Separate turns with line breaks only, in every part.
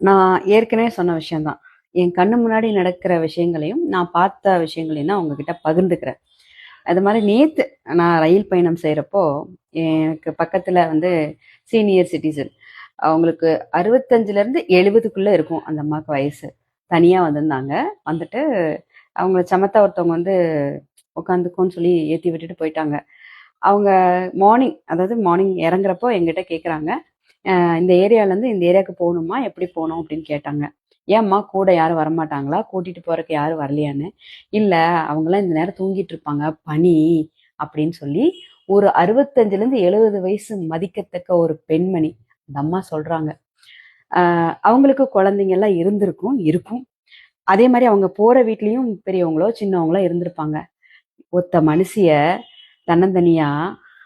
நான் ஏற்கனவே சொன்ன விஷயம்தான். என் கண்ணு முன்னாடி நடக்கிற விஷயங்களையும், நான் பார்த்த விஷயங்களையும் தான் உங்ககிட்ட பகிர்ந்துக்கிறேன். அது மாரி நேத்து நான் ரயில் பயணம் செய்றப்போ, எனக்கு பக்கத்துல வந்து சீனியர் சிட்டிசன். அவங்களுக்கு 65லேருந்து 70க்குள்ள இருக்கும் அந்த அம்மாவுக்கு வயசு. தனியா வந்திருந்தாங்க. வந்துட்டு அவங்க சமத்தா ஒருத்தவங்க வந்து உட்காந்துக்கோன்னு சொல்லி ஏத்தி விட்டுட்டு போயிட்டாங்க. அவங்க மார்னிங் இறங்குறப்போ என்கிட்ட கேட்குறாங்க. இந்த ஏரியாலேருந்து இந்த ஏரியாவுக்கு போகணுமா? எப்படி போணும்? அப்படின்னு கேட்டாங்க. ஏம்மா கூட யாரும் வரமாட்டாங்களா? கூட்டிட்டு போறக்கு யாரும் வரலையான்னு? இல்ல, அவங்கலாம் இந்த நேரம் தூங்கிட்டு இருப்பாங்க. பனி அப்படின்னு சொல்லி ஒரு 65லேருந்து 70 வயசு மதிக்கத்தக்க ஒரு பெண்மணி அந்த அம்மா சொல்றாங்க. அவங்களுக்கு குழந்தைங்க எல்லாம் இருந்திருக்கும், இருக்கும். அதே மாரி அவங்க போற வீட்லயும் பெரியவங்களோ, சின்னவங்களோ இருந்திருப்பாங்க. ஒத்த மனுஷிய தன்னந்தனியா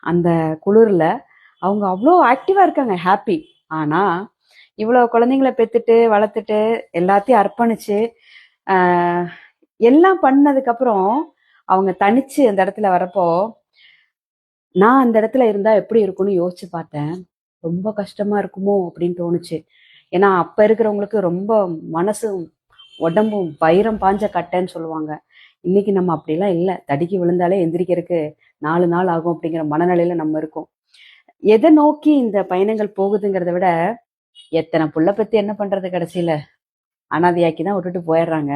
அந்த குளிர்ல அவங்க அவ்வளோ ஆக்டிவா இருக்காங்க, ஹாப்பி. ஆனா இவ்வளோ குழந்தைங்கள பெத்துட்டு வளர்த்துட்டு எல்லாத்தையும் அர்ப்பணிச்சு ஆஹ், எல்லாம் பண்ணதுக்கு அப்புறம் அவங்க தனிச்சு அந்த இடத்துல வரப்போ நான் அந்த இடத்துல இருந்தா எப்படி இருக்கும்னு யோசிச்சு பார்த்தேன். ரொம்ப கஷ்டமா இருக்குமோ அப்படின்னு தோணுச்சு. ஏன்னா அப்ப இருக்கிறவங்களுக்கு ரொம்ப மனசும் உடம்பும் வைரம் பாஞ்ச கட்டைன்னு சொல்லுவாங்க. இன்னைக்கு நம்ம அப்படிலாம் இல்லை. தடுக்கி விழுந்தாலே எந்திரிக்கிறதுக்கு 4 நாள் ஆகும் அப்படிங்கிற மனநிலையில நம்ம இருக்கோம். எதை நோக்கி இந்த பயணங்கள் போகுதுங்கிறத விட எத்தனை புள்ள பத்தி என்ன பண்றது கடைசியில அனாதையாக்கி தான் விட்டுட்டு போயிடுறாங்க.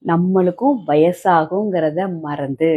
நம்மளுக்கும் வயசாகுங்கிறத மறந்து